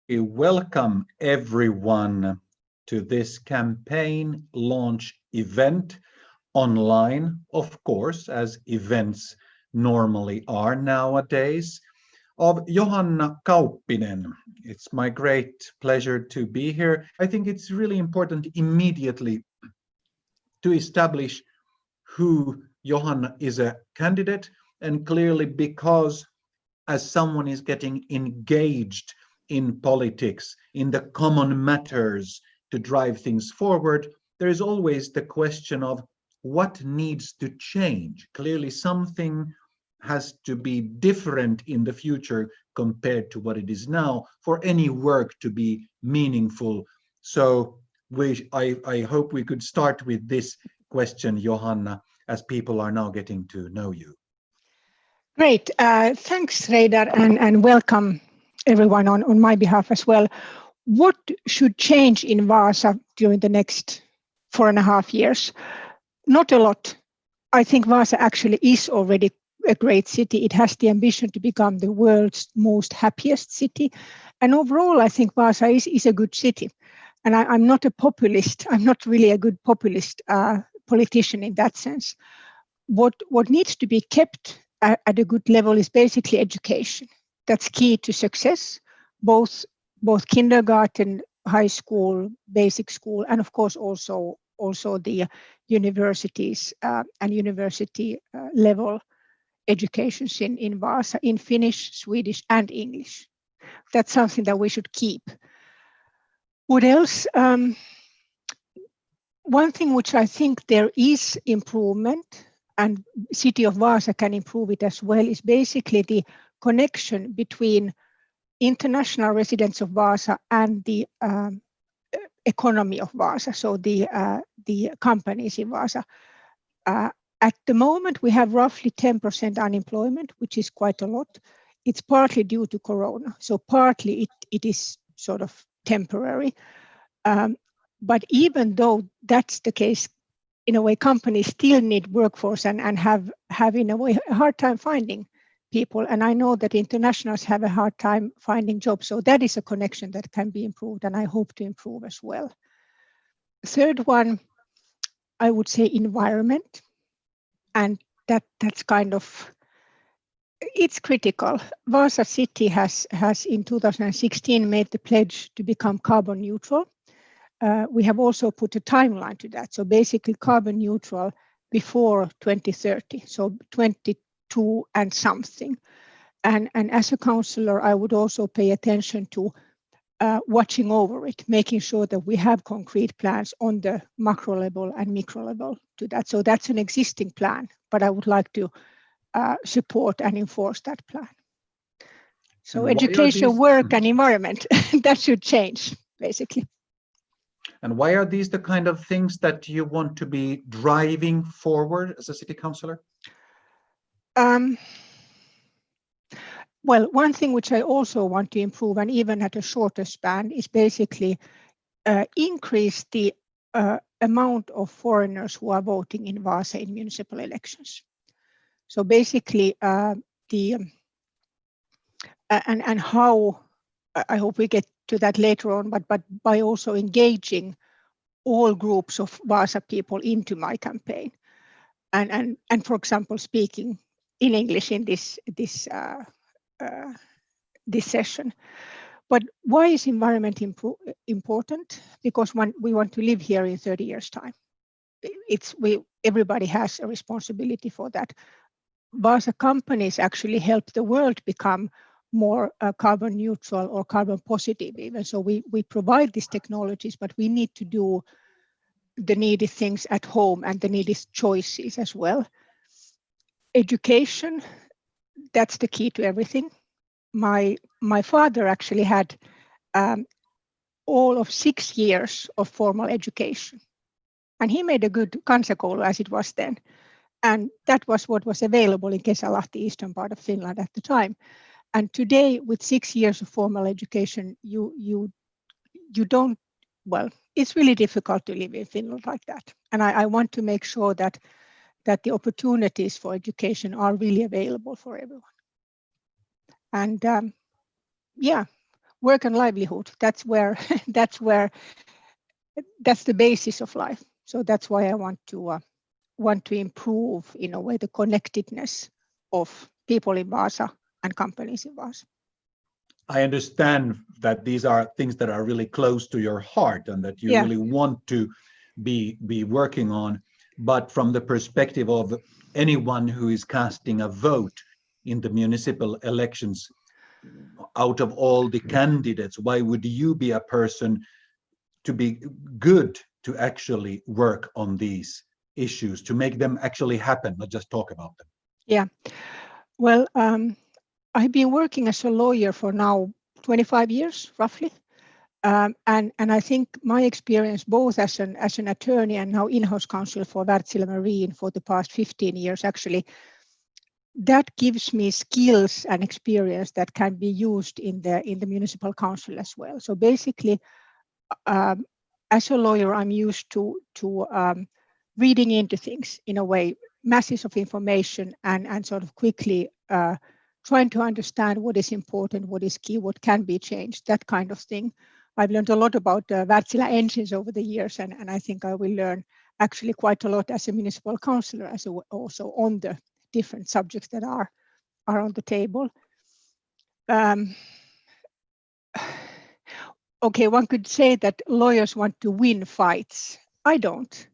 Welcome everyone to this campaign launch event online, of course, as events normally are nowadays, of Johanna Kauppinen. It's my great pleasure to be here. I think it's really important immediately to establish who Johanna is a candidate, and clearly because as someone is getting engaged in politics, in the common matters to drive things forward, there is always the question of what needs to change. Clearly something has to be different in the future compared to what it is now for any work to be meaningful. So I hope we could start with this question, Johanna, as people are now getting to know you. Great. Thanks, Reidar, and welcome everyone on my behalf as well. What should change in Vaasa during the next 4.5 years? Not a lot. I think Vaasa actually is already a great city. It has the ambition to become the world's most happiest city. And overall, I think Vaasa is a good city. And I'm not a populist. I'm not really a good populist politician in that sense. What needs to be kept at a good level is basically education. That's key to success, both kindergarten, high school, basic school, and of course also the universities and university level educations in Vaasa, in Finnish, Swedish, and English. That's something that we should keep. What else? One thing which I think there is improvement, and City of Vaasa can improve it as well, is basically the connection between international residents of Vaasa and the economy of Vaasa, so the companies in Vaasa. At the moment, we have roughly 10% unemployment, which is quite a lot. It's partly due to Corona, so partly it is sort of temporary. But even though that's the case, in a way, companies still need workforce and have in a way a hard time finding people. And I know that internationals have a hard time finding jobs. So that is a connection that can be improved, and I hope to improve as well. Third one, I would say environment. And that's kind of, it's critical. Vaasa city has in 2016 made the pledge to become carbon neutral. We have also put a timeline to that. So basically carbon neutral before 2030, so 22 and something. And as a councillor, I would also pay attention to watching over it, making sure that we have concrete plans on the macro level and micro level to that. So that's an existing plan, but I would like to support and enforce that plan. So education, work, and environment, that should change, basically. And why are these the kind of things that you want to be driving forward as a city councillor? Well, one thing which I also want to improve, and even at a shorter span, is basically increase the amount of foreigners who are voting in Vaasa in municipal elections. So basically, and how, I hope we get to that later on, but by also engaging all groups of Vaasa people into my campaign, and for example, speaking in English in this session. But why is environment important? Because when we want to live here in 30 years' time, everybody has a responsibility for that. Vaasa companies actually help the world become more carbon neutral or carbon positive even. So we provide these technologies, but we need to do the needed things at home and the needed choices as well. Education, that's the key to everything. My father actually had all of 6 years of formal education, and he made a good kansakoulu as it was then. And that was what was available in Kesälahti, eastern part of Finland at the time. And today, with 6 years of formal education, you don't, well, it's really difficult to live in Finland like that. And I want to make sure that the opportunities for education are really available for everyone. And yeah, work and livelihood. That's where that's the basis of life. So that's why I want to improve in a way the connectedness of people in Vaasa and companies in Vaasa. I understand that these are things that are really close to your heart and that you Yeah. really want to be working on. But from the perspective of anyone who is casting a vote in the municipal elections, out of all the candidates, why would you be a person to be good to actually work on these issues, to make them actually happen, not just talk about them? Yeah. Well, I've been working as a lawyer for now 25 years, roughly. And I think my experience both as an attorney and now in-house counsel for Wärtsilä Marine for the past 15 years, actually, that gives me skills and experience that can be used in the municipal council as well. So basically, as a lawyer, I'm used to reading into things in a way, masses of information, and sort of quickly trying to understand what is important, what is key, what can be changed, that kind of thing. I've learned a lot about Wärtsilä engines over the years, and I think I will learn actually quite a lot as a municipal councillor, as also on the different subjects that are on the table. Okay, one could say that lawyers want to win fights. I don't.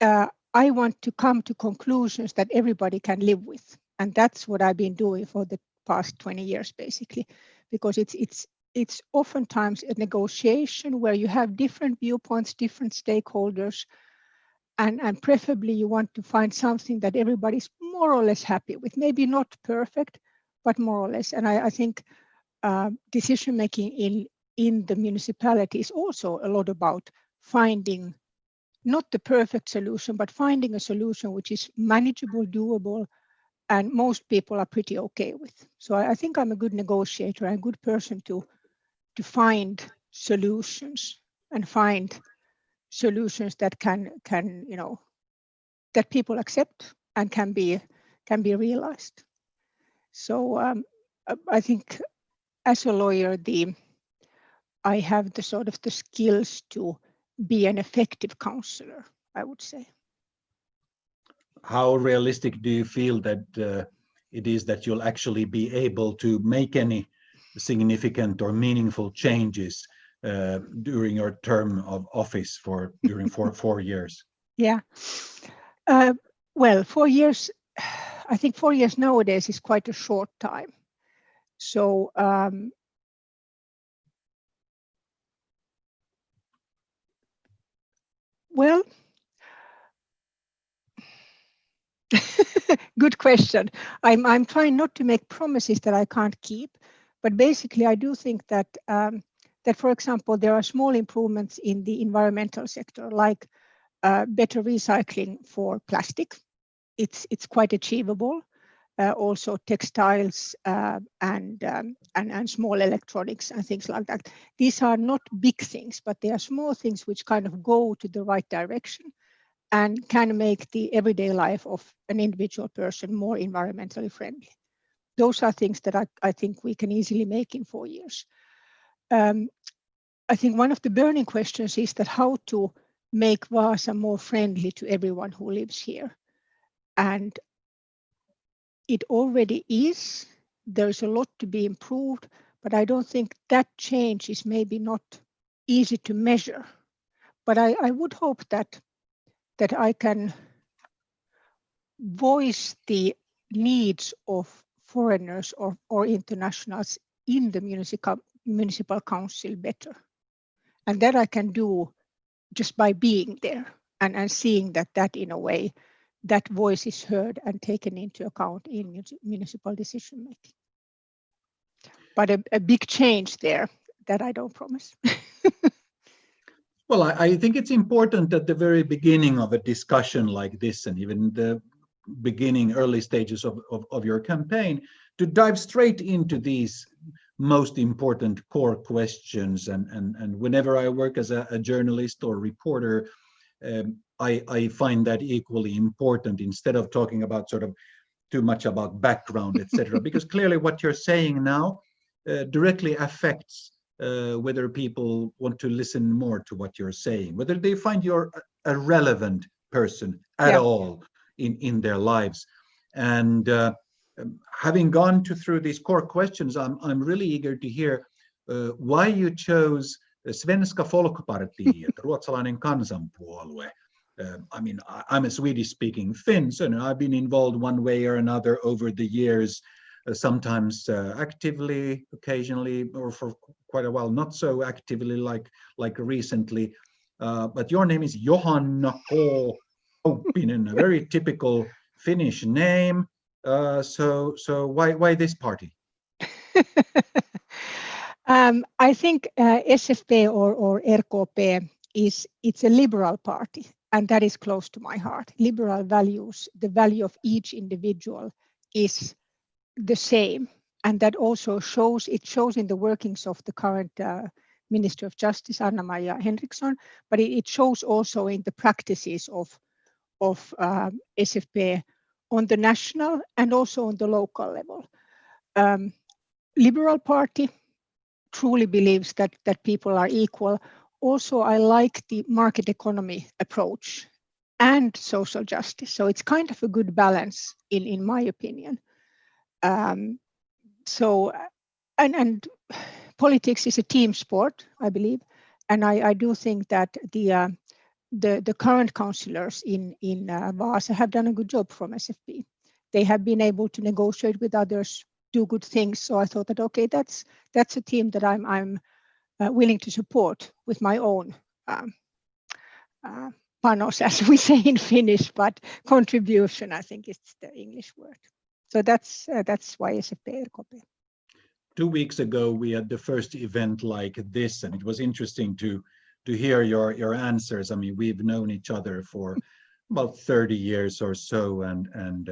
I want to come to conclusions that everybody can live with. And that's what I've been doing for the past 20 years, basically, because it's oftentimes a negotiation where you have different viewpoints, different stakeholders, and preferably you want to find something that everybody's more or less happy with. Maybe not perfect, but more or less. And I think decision making in the municipality is also a lot about finding not the perfect solution, but finding a solution which is manageable, doable, and most people are pretty okay with. So I think I'm a good negotiator and a good person to find solutions and find solutions that can that people accept and can be realized. So I think as a lawyer, I have the sort of the skills to be an effective counselor, I would say. How realistic do you feel that it is that you'll actually be able to make any significant or meaningful changes during your term of office during 4 years? Yeah. Well, 4 years, I think 4 years nowadays is quite a short time. So well, good question. I'm trying not to make promises that I can't keep, but basically I do think that that, for example, there are small improvements in the environmental sector, like better recycling for plastic. It's quite achievable. Also textiles and small electronics and things like that. These are not big things, but they are small things which kind of go to the right direction and can make the everyday life of an individual person more environmentally friendly. Those are things that I think we can easily make in 4 years. I think one of the burning questions is that how to make Vaasa more friendly to everyone who lives here. And it already is. There's a lot to be improved, but I don't think that change is maybe not easy to measure. But I would hope that I can voice the needs of foreigners or internationals in the municipal council better. And that I can do just by being there and seeing that in a way, that voice is heard and taken into account in municipal decision making. But a big change there that I don't promise. Well, I think it's important at the very beginning of a discussion like this, and even the early stages of your campaign, to dive straight into these most important core questions. And whenever I work as a journalist or reporter, I find that equally important, instead of talking about sort of too much about background, etc. Because clearly what you're saying now directly affects whether people want to listen more to what you're saying, whether they find you're a relevant person at all in their lives. And having gone through these core questions, I'm really eager to hear why you chose Svenska Folkpartiet, ruotsalainen kansanpuolue. I mean, I'm a Swedish-speaking Finn, so I've been involved one way or another over the years, sometimes actively, occasionally, or for quite a while, not so actively like recently. But your name is Johanna Kauppinen, a very typical Finnish name. So why this party? I think SFP or RKP it's a liberal party, and that is close to my heart. Liberal values, the value of each individual is the same, and that also shows in the workings of the current Minister of Justice, Anna-Maja Henriksson, but it shows also in the practices of SFP on the national and also on the local level. Liberal Party truly believes that people are equal. Also, I like the market economy approach and social justice. So it's kind of a good balance in my opinion. So politics is a team sport, I believe, and I do think that the current councillors in Vaasa have done a good job from SFP. They have been able to negotiate with others, do good things. So I thought that okay, that's a team that I'm willing to support with my own panos, as we say in Finnish, but contribution, I think is the English word. So that's why SFP-RKP. 2 weeks ago, we had the first event like this, and it was interesting to hear your answers. I mean, we've known each other for about 30 years or so, and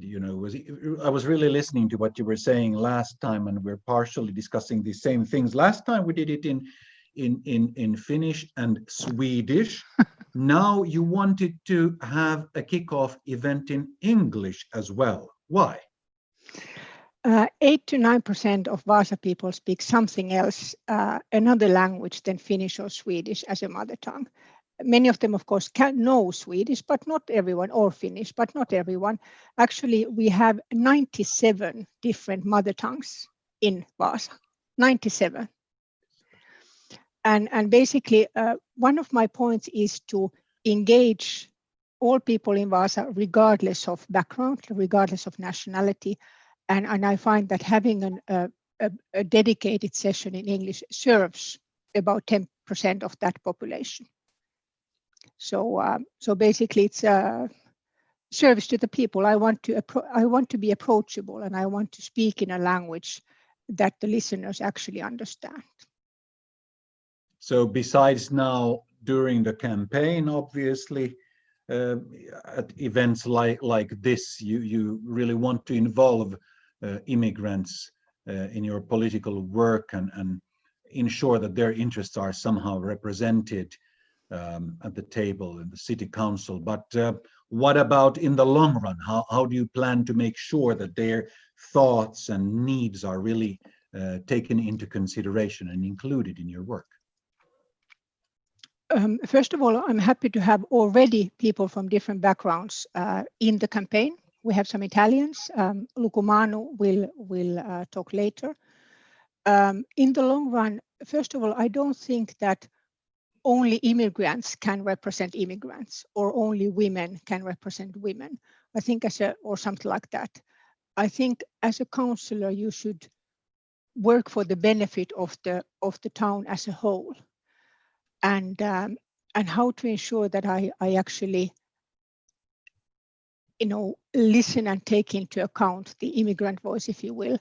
you know, I was really listening to what you were saying last time, and we're partially discussing the same things. Last time we did it in Finnish and Swedish. Now you wanted to have a kickoff event in English as well. Why? 8 to 9% of Vaasa people speak something else, another language than Finnish or Swedish as a mother tongue. Many of them, of course, can know Swedish, but not everyone, or Finnish, but not everyone. Actually, we have 97 different mother tongues in Vaasa, 97. And basically, one of my points is to engage all people in Vaasa, regardless of background, regardless of nationality. And I find that having a dedicated session in English serves about 10% of that population. So basically, it's a service to the people. I want to be approachable, and I want to speak in a language that the listeners actually understand. So besides now during the campaign, obviously, at events like this, you really want to involve immigrants in your political work and ensure that their interests are somehow represented at the table in the city council. But what about in the long run? How do you plan to make sure that their thoughts and needs are really taken into consideration and included in your work? First of all, I'm happy to have already people from different backgrounds in the campaign. We have some Italians. Lukumanu will talk later. In the long run, first of all, I don't think that only immigrants can represent immigrants, or only women can represent women. I think or something like that. I think as a councillor, you should work for the benefit of the town as a whole, and how to ensure that I actually, listen and take into account the immigrant voice, if you will.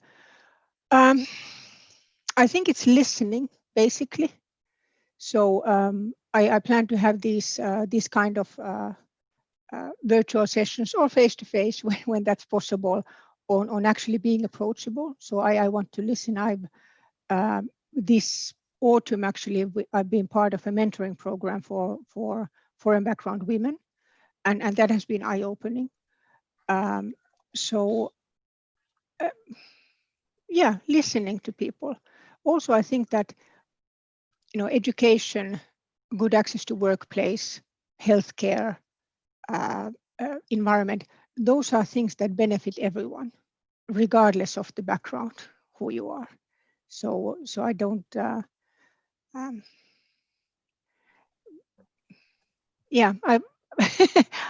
I think it's listening, basically. So I plan to have these kind of virtual sessions or face-to-face when that's possible, on actually being approachable. So I want to listen. This autumn, actually, I've been part of a mentoring program for foreign background women, and that has been eye-opening. So listening to people. Also, I think that, education, good access to workplace, healthcare, environment, those are things that benefit everyone, regardless of the background, who you are. So I don't,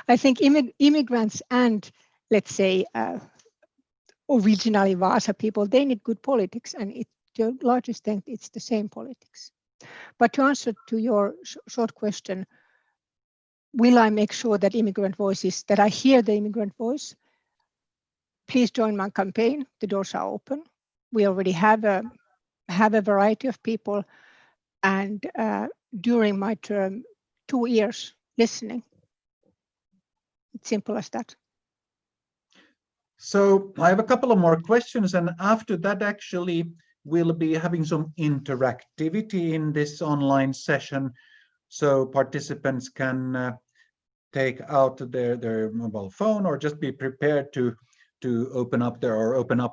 I think immigrants and, let's say, originally Vaasa people, they need good politics, and to a large extent, it's the same politics. But to answer to your short question, will I make sure that that I hear the immigrant voice? Please join my campaign. The doors are open. We already have a variety of people, and during my term, 2 years listening. It's simple as that. So I have a couple of more questions, and after that, actually, we'll be having some interactivity in this online session, so participants can take out their mobile phone, or just be prepared to open up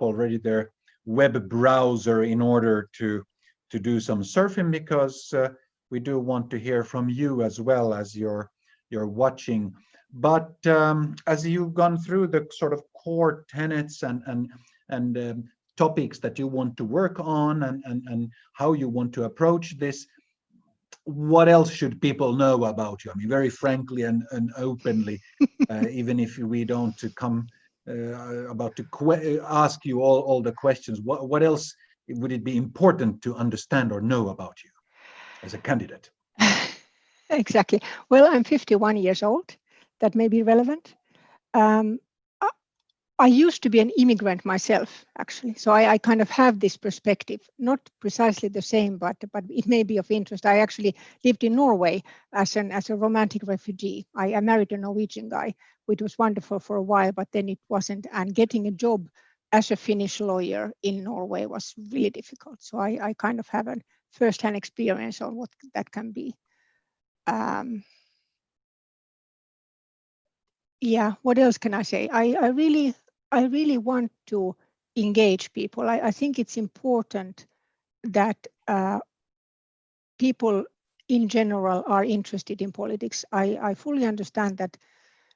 already their web browser in order to do some surfing, because we do want to hear from you as well as you're watching. But as you've gone through the sort of core tenets and topics that you want to work on, and how you want to approach this, what else should people know about you? I mean, very frankly and openly, even if we don't come about to ask you all the questions, what else would it be important to understand or know about you as a candidate? Exactly. Well, I'm 51 years old. That may be relevant. I used to be an immigrant myself, actually. So I kind of have this perspective, not precisely the same, but it may be of interest. I actually lived in Norway as a romantic refugee. I married a Norwegian guy, which was wonderful for a while, but then it wasn't. And getting a job as a Finnish lawyer in Norway was really difficult. So I kind of have a first-hand experience on what that can be. What else can I say? I really want to engage people. I think it's important that people in general are interested in politics. I fully understand that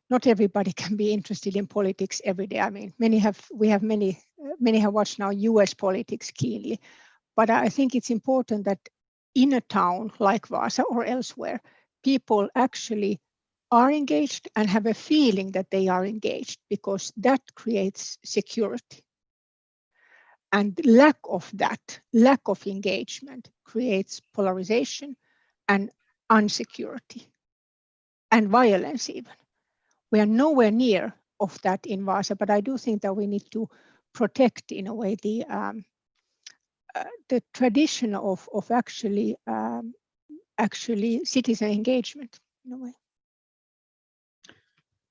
not everybody can be interested in politics every day. I mean, many have watched now US politics keenly, but I think it's important that in a town like Vaasa or elsewhere, people actually are engaged and have a feeling that they are engaged, because that creates security. And lack of engagement creates polarization and insecurity and violence even. We are nowhere near of that in Vaasa, but I do think that we need to protect, in a way, the tradition of actually citizen engagement, in a way.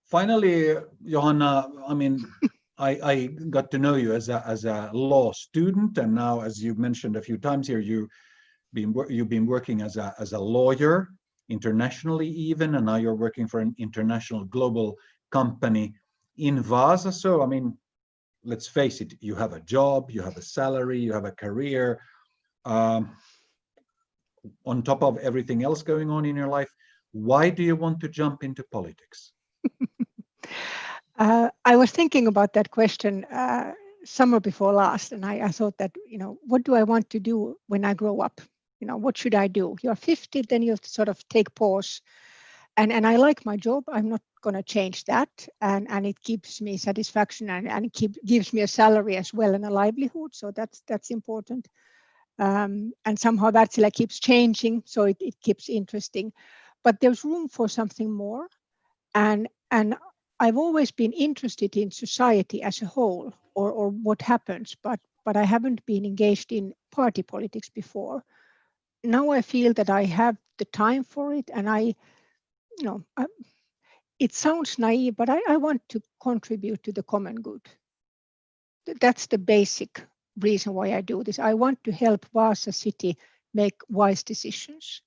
Finally, Johanna, I mean, I got to know you as a law student, and now, as you mentioned a few times here, you've been working as a lawyer internationally even, and now you're working for an international global company in Vaasa. So, I mean, let's face it, you have a job, you have a salary, you have a career. On top of everything else going on in your life, why do you want to jump into politics? I was thinking about that question summer before last, and I thought that, what do I want to do when I grow up? What should I do? You're 50, then you have to sort of take pause. And I like my job. I'm not going to change that. And it gives me satisfaction, and gives me a salary as well, and a livelihood. So that's important. And somehow that's like keeps changing, so it keeps interesting. But there's room for something more. And I've always been interested in society as a whole, or what happens, but I haven't been engaged in party politics before. Now I feel that I have the time for it, and it sounds naive, but I want to contribute to the common good. That's the basic reason why I do this. I want to help Vaasa city make wise decisions.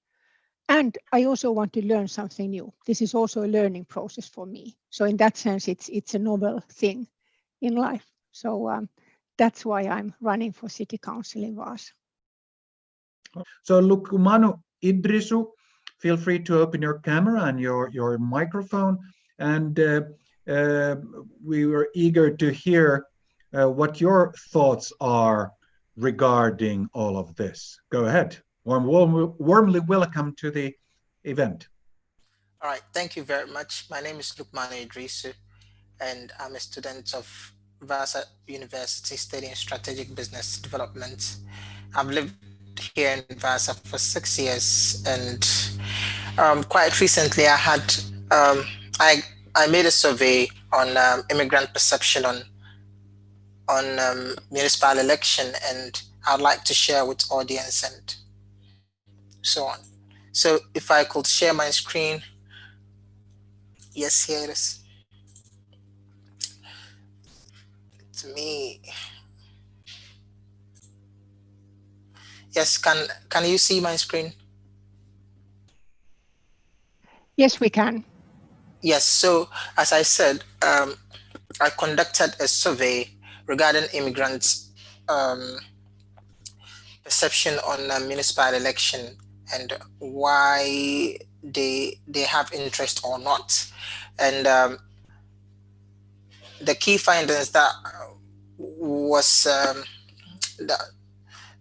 And I also want to learn something new. This is also a learning process for me. So in that sense, it's a novel thing in life. So that's why I'm running for city council in Vaasa. So Lukumanu Iddrisu, feel free to open your camera and your microphone. And we were eager to hear what your thoughts are regarding all of this. Go ahead. Warmly welcome to the event. All right, thank you very much. My name is Lukumanu Iddrisu, and I'm a student of Vaasa University studying strategic business development. I've lived here in Vaasa for 6 years, and quite recently I made a survey on immigrant perception on municipal election, and I'd like to share with audience and so on. So if I could share my screen, yes, here it is. To me, yes, can you see my screen? Yes, we can. Yes, so as I said, I conducted a survey regarding immigrants' perception on municipal election and why they have interest or not. And the key findings that was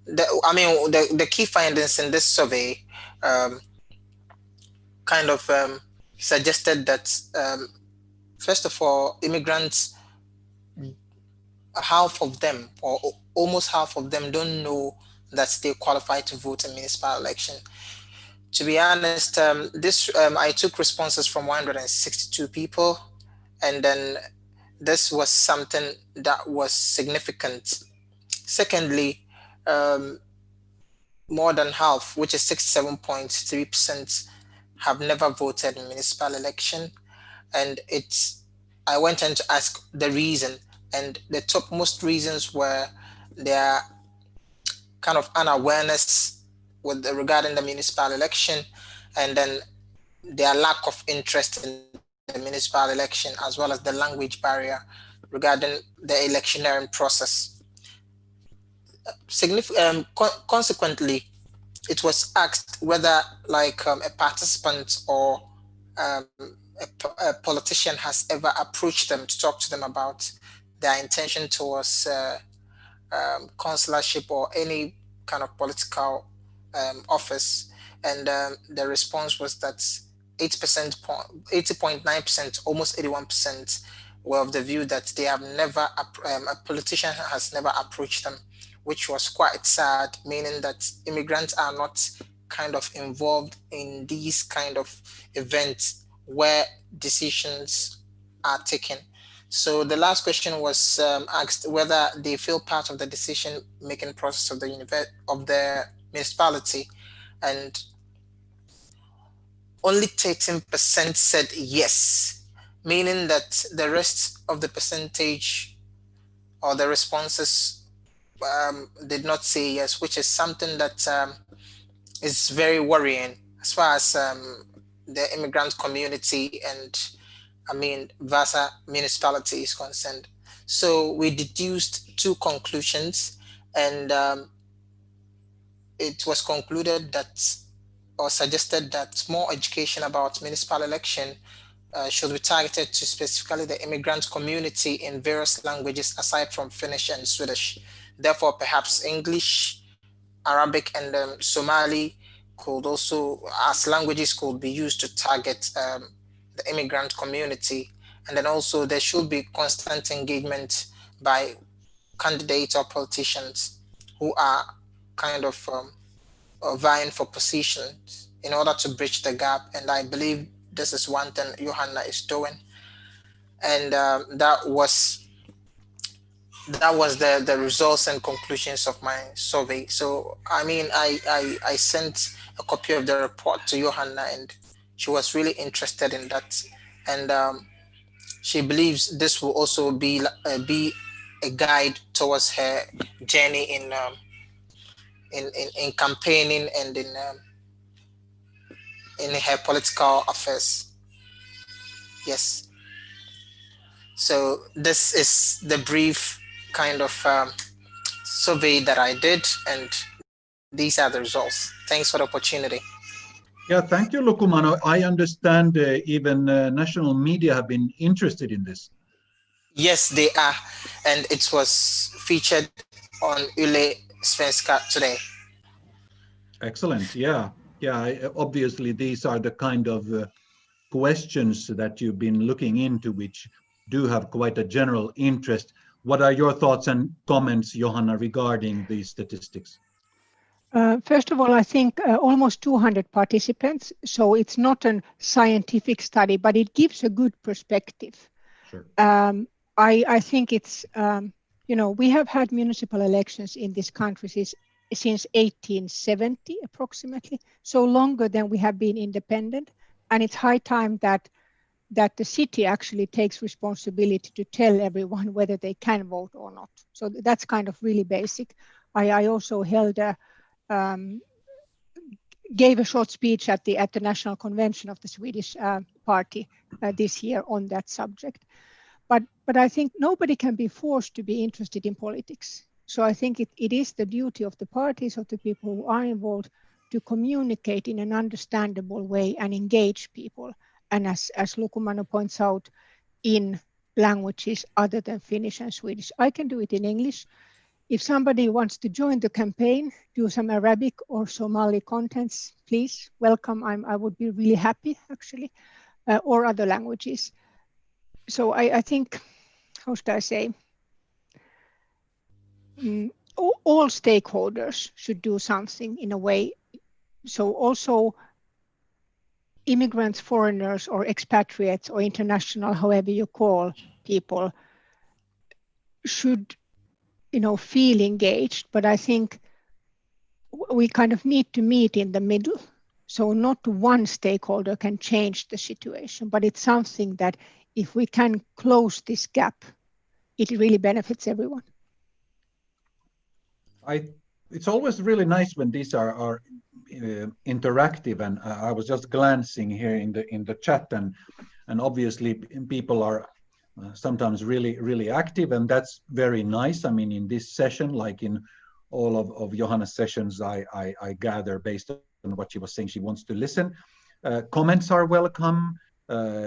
the key findings in this survey kind of suggested that first of all, immigrants, half of them or almost half of them don't know that they qualify to vote in municipal election. To be honest, I took responses from 162 people, and then this was something that was significant. Secondly, more than half, which is 67.3%, have never voted in municipal election, and I went in to ask the reason, and the topmost reasons were their kind of unawareness regarding the municipal election, and then their lack of interest in the municipal election, as well as the language barrier regarding the electioneering process. Consequently, it was asked whether a participant or a politician has ever approached them to talk to them about their intention towards consularship or any kind of political office, and the response was that 80.9%, almost 81%, were of the view that they have never, a politician has never approached them, which was quite sad, meaning that immigrants are not kind of involved in these kind of events where decisions are taken. So the last question was asked whether they feel part of the decision-making process of the municipality, and only 13% said yes, meaning that the rest of the percentage or the responses did not say yes, which is something that is very worrying as far as the immigrant community and Vaasa municipality is concerned. So we deduced two conclusions, and it was concluded that, or suggested that, more education about municipal election should be targeted to specifically the immigrant community in various languages aside from Finnish and Swedish. Therefore, perhaps English, Arabic, and Somali could also, as languages, could be used to target the immigrant community. And then also there should be constant engagement by candidates or politicians who are kind of vying for positions in order to bridge the gap. And I believe this is one thing Johanna is doing. And that was the results and conclusions of my survey. So I sent a copy of the report to Johanna, and she was really interested in that, and she believes this will also be a guide towards her journey in campaigning and in her political affairs. Yes. So this is the brief kind of survey that I did, and these are the results. Thanks for the opportunity. Yeah, thank you, Lukumanu. I understand even national media have been interested in this. Yes, they are, and it was featured on Yle Svenska today. Excellent. Yeah. Obviously, these are the kind of questions that you've been looking into, which do have quite a general interest. What are your thoughts and comments, Johanna, regarding these statistics? First of all, I think almost 200 participants, so it's not a scientific study, but it gives a good perspective. Sure. I think it's, we have had municipal elections in this country since 1870 approximately, so longer than we have been independent. And it's high time that the city actually takes responsibility to tell everyone whether they can vote or not. So that's kind of really basic. I also gave a short speech at the National Convention of the Swedish Party this year on that subject. But I think nobody can be forced to be interested in politics. So I think it is the duty of the parties, of the people who are involved, to communicate in an understandable way and engage people. And as Lukumanu points out, in languages other than Finnish and Swedish. I can do it in English. If somebody wants to join the campaign, do some Arabic or Somali contents, please, welcome. I would be really happy, actually, or other languages. So I think, how should I say, all stakeholders should do something in a way. So also immigrants, foreigners, or expatriates, or international, however you call people, should feel engaged. But I think we kind of need to meet in the middle. So not one stakeholder can change the situation, but it's something that if we can close this gap, it really benefits everyone. It's always really nice when these are interactive, and I was just glancing here in the chat, and obviously people are sometimes really active, and that's very nice. I mean, in this session, like in all of Johanna's sessions, I gather based on what she was saying, she wants to listen. Comments are welcome,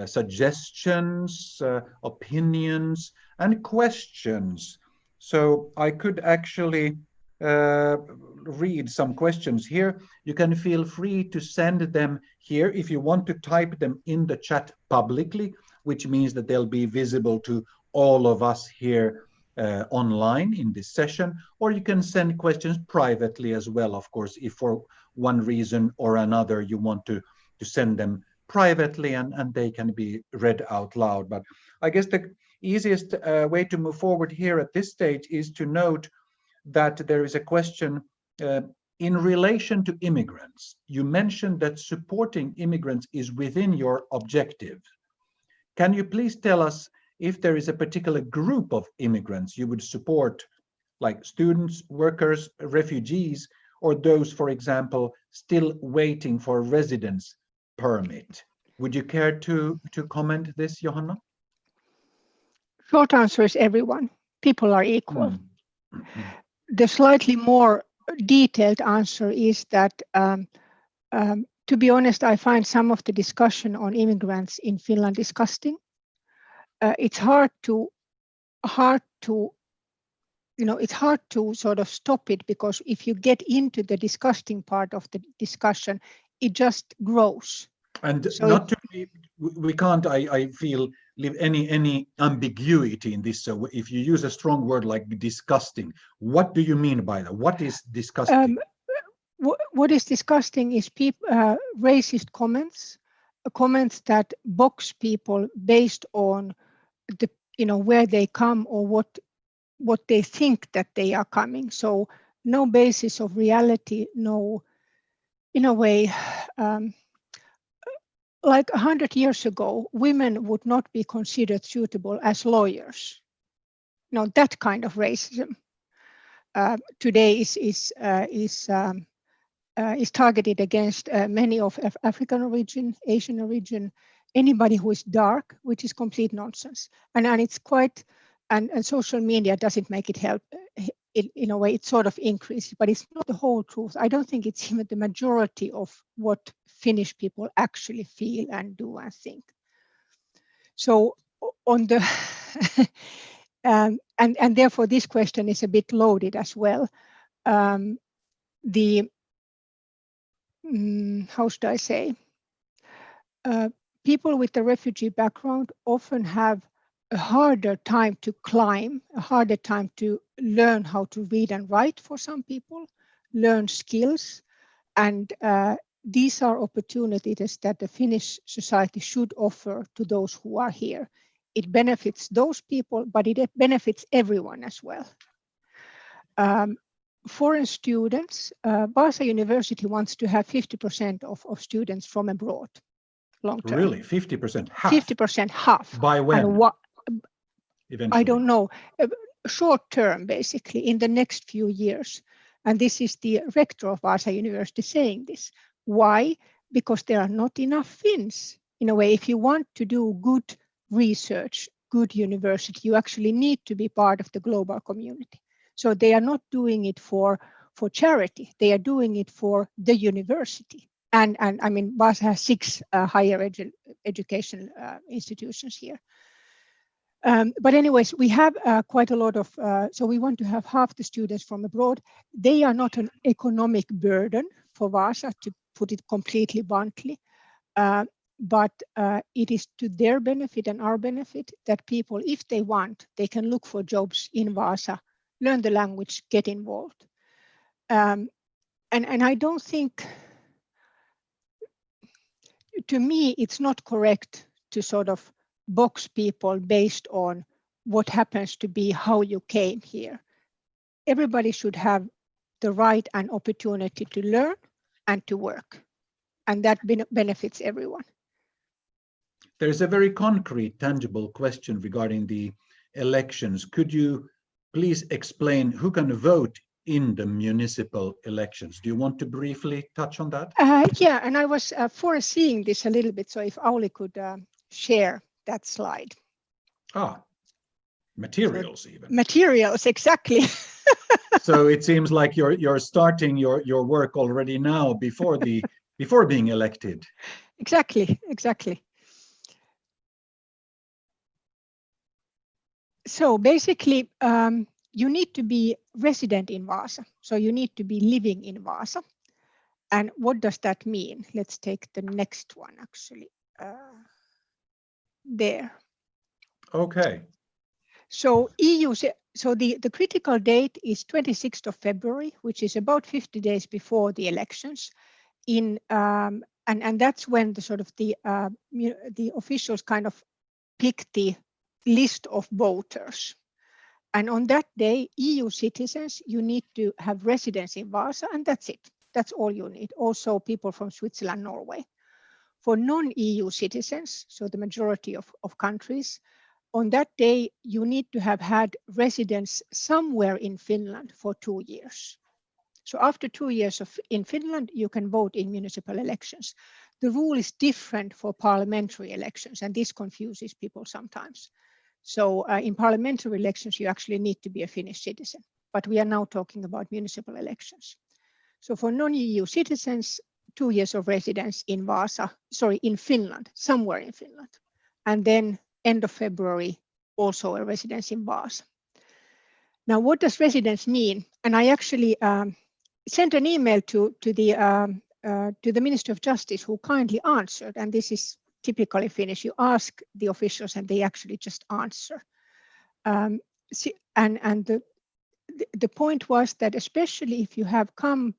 suggestions, opinions, and questions. So I could actually read some questions here. You can feel free to send them here if you want to type them in the chat publicly, which means that they'll be visible to all of us here online in this session, or you can send questions privately as well, of course, if for one reason or another you want to send them privately, and they can be read out loud. But I guess the easiest way to move forward here at this stage is to note that there is a question in relation to immigrants. You mentioned that supporting immigrants is within your objective. Can you please tell us if there is a particular group of immigrants you would support, like students, workers, refugees, or those, for example, still waiting for a residence permit? Would you care to comment this, Johanna? Short answer is everyone. People are equal. The slightly more detailed answer is that, to be honest, I find some of the discussion on immigrants in Finland disgusting. It's hard to sort of stop it, because if you get into the disgusting part of the discussion, it just grows. And so we can't, I feel, leave any ambiguity in this. So if you use a strong word like disgusting, what do you mean by that? What is disgusting? What is disgusting is racist comments that box people based on where they come or what they think that they are coming. So no basis of reality, no, in a way, like 100 years ago, women would not be considered suitable as lawyers. That kind of racism today is targeted against many of African origin, Asian origin, anybody who is dark, which is complete nonsense. And it's quite, and social media doesn't make it in a way, it sort of increases, but it's not the whole truth. I don't think it's even the majority of what Finnish people actually feel and do and think. So on the, and therefore this question is a bit loaded as well. How should I say? People with a refugee background often have a harder time to climb, a harder time to learn how to read and write for some people, learn skills. And these are opportunities that the Finnish society should offer to those who are here. It benefits those people, but it benefits everyone as well. Foreign students, Vaasa University wants to have 50% of students from abroad. Long term. Really, 50%, half? 50%, half. By when? Eventually. I don't know. Short term, basically, in the next few years. And this is the rector of Vaasa University saying this. Why? Because there are not enough Finns. In a way, if you want to do good research, good university, you actually need to be part of the global community. So they are not doing it for charity. They are doing it for the university. And I mean, Vaasa has 6 higher education institutions here. But anyways, we have quite a lot of, so we want to have half the students from abroad. They are not an economic burden for Vaasa, to put it completely bluntly, but it is to their benefit and our benefit that people, if they want, they can look for jobs in Vaasa, learn the language, get involved. And I don't think, to me, it's not correct to sort of box people based on what happens to be how you came here. Everybody should have the right and opportunity to learn and to work, and that benefits everyone. There's a very concrete, tangible question regarding the elections. Could you please explain who can vote in the municipal elections? Do you want to briefly touch on that? Yeah, and I was foreseeing this a little bit, so if Auli could share that slide. Materials so, even. Materials, exactly. So it seems like you're starting your work already now before being elected. Exactly. So basically, you need to be resident in Vaasa. So you need to be living in Vaasa. And what does that mean? Let's take the next one, actually. There. Okay. So the critical date is 26th of February, which is about 50 days before the elections. And that's when the sort of the officials kind of pick the list of voters. And on that day, EU citizens, you need to have residence in Vaasa, and that's it. That's all you need. Also people from Switzerland, Norway. For non-EU citizens, so the majority of countries, on that day, you need to have had residence somewhere in Finland for 2 years. So after 2 years in Finland, you can vote in municipal elections. The rule is different for parliamentary elections, and this confuses people sometimes. So in parliamentary elections, you actually need to be a Finnish citizen, but we are now talking about municipal elections. So for non-EU citizens, 2 years of residence in in Finland, somewhere in Finland. And then end of February, also a residence in Vaasa. Now, what does residence mean? And I actually sent an email to the Ministry of Justice, who kindly answered, and this is typically Finnish. You ask the officials and they actually just answer. And the point was that especially if you have come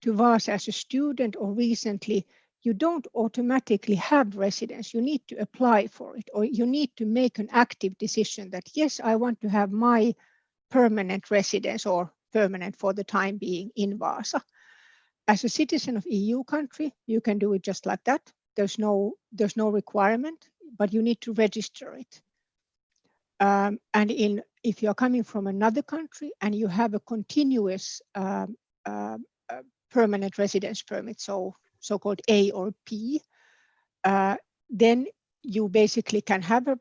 to Vaasa as a student or recently, you don't automatically have residence. You need to apply for it, or you need to make an active decision that, yes, I want to have my permanent residence or permanent for the time being in Vaasa. As a citizen of EU country, you can do it just like that. There's no requirement, but you need to register it. And if you're coming from another country and you have a continuous permanent residence permit, so-called A or P, then you basically can have a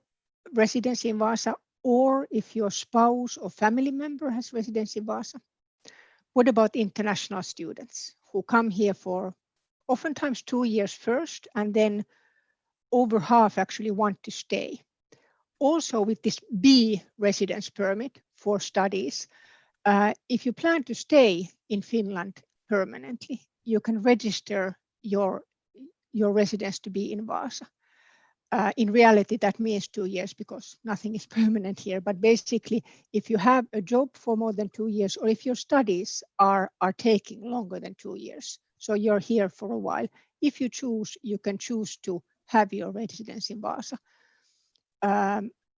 residence in Vaasa, or if your spouse or family member has residence in Vaasa. What about international students who come here for oftentimes 2 years first, and then over half actually want to stay? Also with this B residence permit for studies, if you plan to stay in Finland permanently, you can register your residence to be in Vaasa. In reality, that means 2 years because nothing is permanent here. But basically, if you have a job for more than 2 years, or if your studies are taking longer than 2 years, so you're here for a while, if you choose, you can choose to have your residence in Vaasa.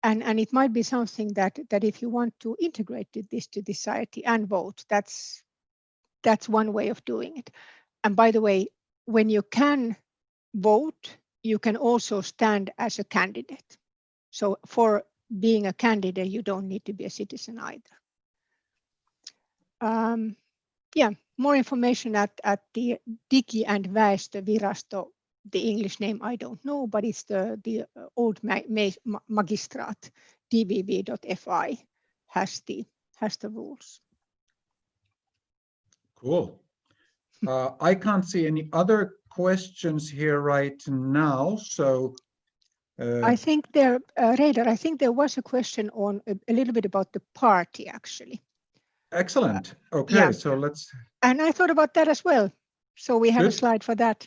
And it might be something that if you want to integrate this to society and vote, that's one way of doing it. And by the way, when you can vote, you can also stand as a candidate. So for being a candidate, you don't need to be a citizen either. Yeah, more information at the Digi- and Väestövirasto. The English name I don't know, but it's the old magistrat, dvv.fi, has the rules. Cool. I can't see any other questions here right now, so I think there, Reidar, I think there was a question on a little bit about the party, actually. Excellent. Okay, yeah. So let's. And I thought about that as well. So we have Good. a slide for that.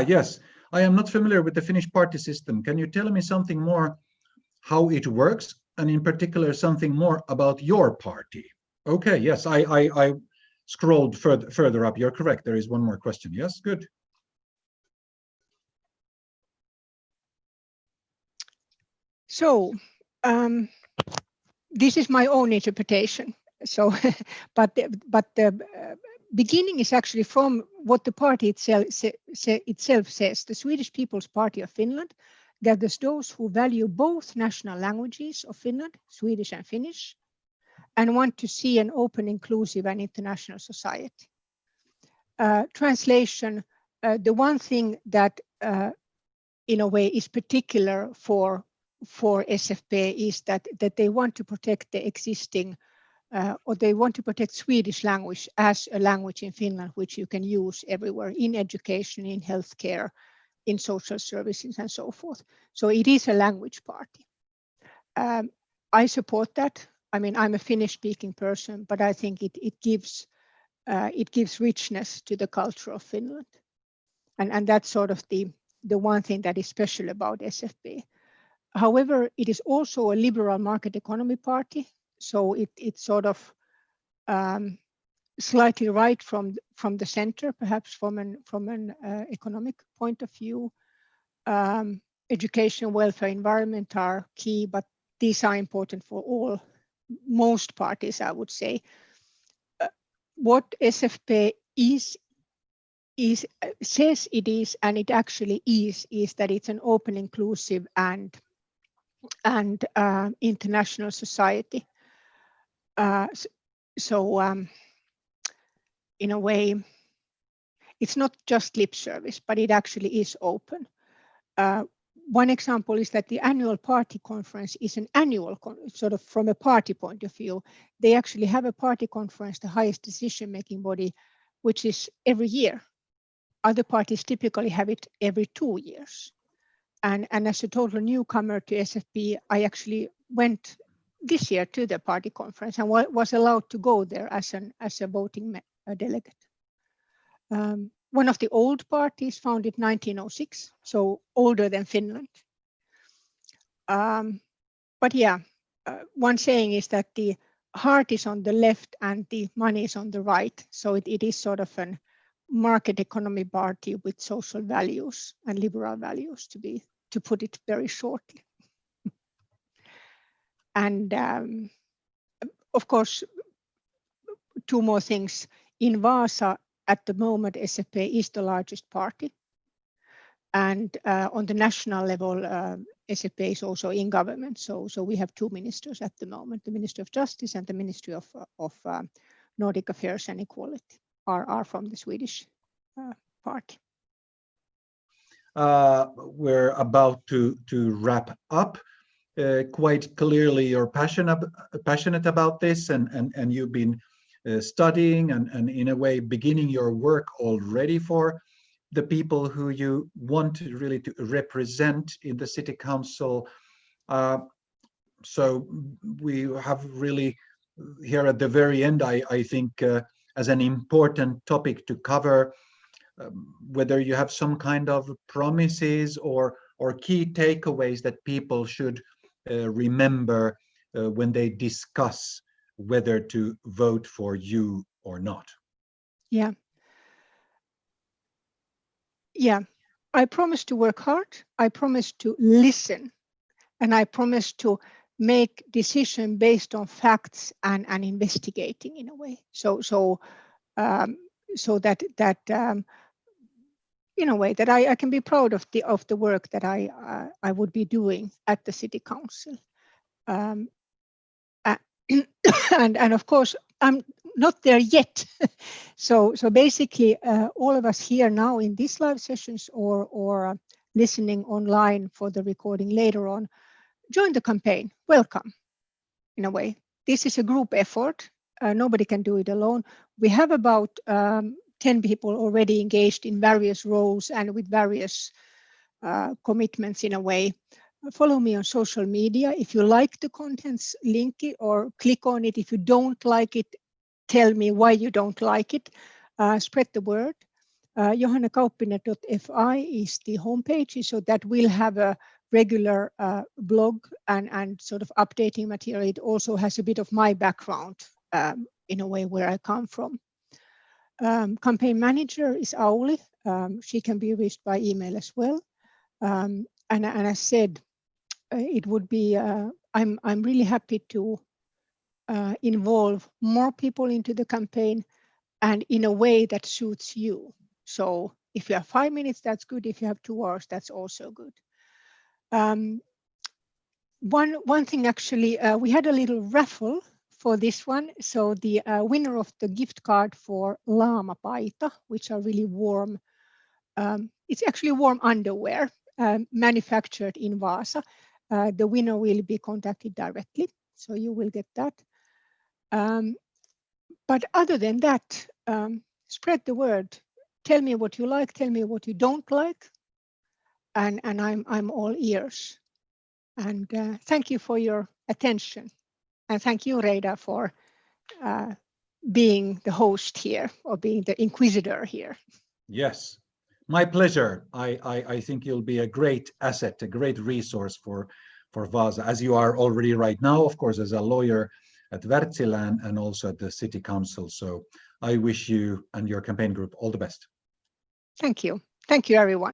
Yes. I am not familiar with the Finnish party system. Can you tell me something more how it works, and in particular something more about your party? Okay. Yes, I scrolled further up. You're correct. There is one more question. Yes. Good. So this is my own interpretation. So, but the beginning is actually from what the party itself says. The Swedish People's Party of Finland gathers those who value both national languages of Finland, Swedish and Finnish, and want to see an open, inclusive, and international society. Translation: the one thing that, in a way, is particular for SFP is that they want to protect the existing, or they want to protect Swedish language as a language in Finland, which you can use everywhere in education, in healthcare, in social services, and so forth. So it is a language party. I support that. I mean, I'm a Finnish-speaking person, but I think it gives richness to the culture of Finland, and that's sort of the one thing that is special about SFP. However, it is also a liberal market economy party, so it's sort of slightly right from the center, perhaps from an economic point of view. Education, welfare, environment are key, but these are important for most parties, I would say. What SFP says it is, and it actually is that it's an open, inclusive, and international society. So in a way, it's not just lip service, but it actually is open. One example is that the annual party conference is an annual, sort of from a party point of view. They actually have a party conference, the highest decision-making body, which is every year. Other parties typically have it every 2 years. And as a total newcomer to SFP, I actually went this year to the party conference and was allowed to go there as a voting delegate. One of the old parties founded 1906, so older than Finland. But yeah, one saying is that the heart is on the left and the money is on the right. So it is sort of a market economy party with social values and liberal values, to put it very shortly. And of course, 2 more things. In Vaasa, at the moment, SFP is the largest party. And on the national level, SFP is also in government. So we have 2 ministers at the moment, the Ministry of Justice and the Ministry of Nordic Affairs and Equality are from the Swedish party. We're about to wrap up. quite clearly you're passionate about this, and you've been studying and in a way beginning your work already for the people who you want to really to represent in the city council. So we have really here at the very end, I think, as an important topic to cover, whether you have some kind of promises or key takeaways that people should remember when they discuss whether to vote for you or not. Yeah. Yeah. I promise to work hard. I promise to listen. And I promise to make decision based on facts and investigating in a way. So that in a way that I can be proud of the work that I would be doing at the city council. And of course I'm not there yet. So basically all of us here now in these live sessions or listening online for the recording later on, join the campaign. Welcome. In a way, this is a group effort. Nobody can do it alone. We have about 10 people already engaged in various roles and with various commitments in a way. Follow me on social media. If you like the contents, link it or click on it. If you don't like it, tell me why you don't like it. Spread the word. Johanna Kauppinen.fi is the homepage, so that will have a regular blog and sort of updating material. It also has a bit of my background in a way where I come from. Campaign manager is Auli. She can be reached by email as well. And I said, it would be, I'm really happy to involve more people into the campaign and in a way that suits you. So if you have 5 minutes, that's good. If you have 2 hours, that's also good. One thing actually, we had a little raffle for this one. So the winner of the gift card for Lama Paita, which are really warm, it's actually warm underwear manufactured in Vaasa. The winner will be contacted directly, so you will get that. But other than that, spread the word. Tell me what you like, tell me what you don't like, and I'm all ears. And thank you for your attention. And thank you, Reidar, for being the host here, or being the inquisitor here. Yes, my pleasure. I think you'll be a great asset, a great resource for Vaasa, as you are already right now, of course, as a lawyer at Wärtsilä and also at the City Council. So I wish you and your campaign group all the best. Thank you. Thank you, everyone.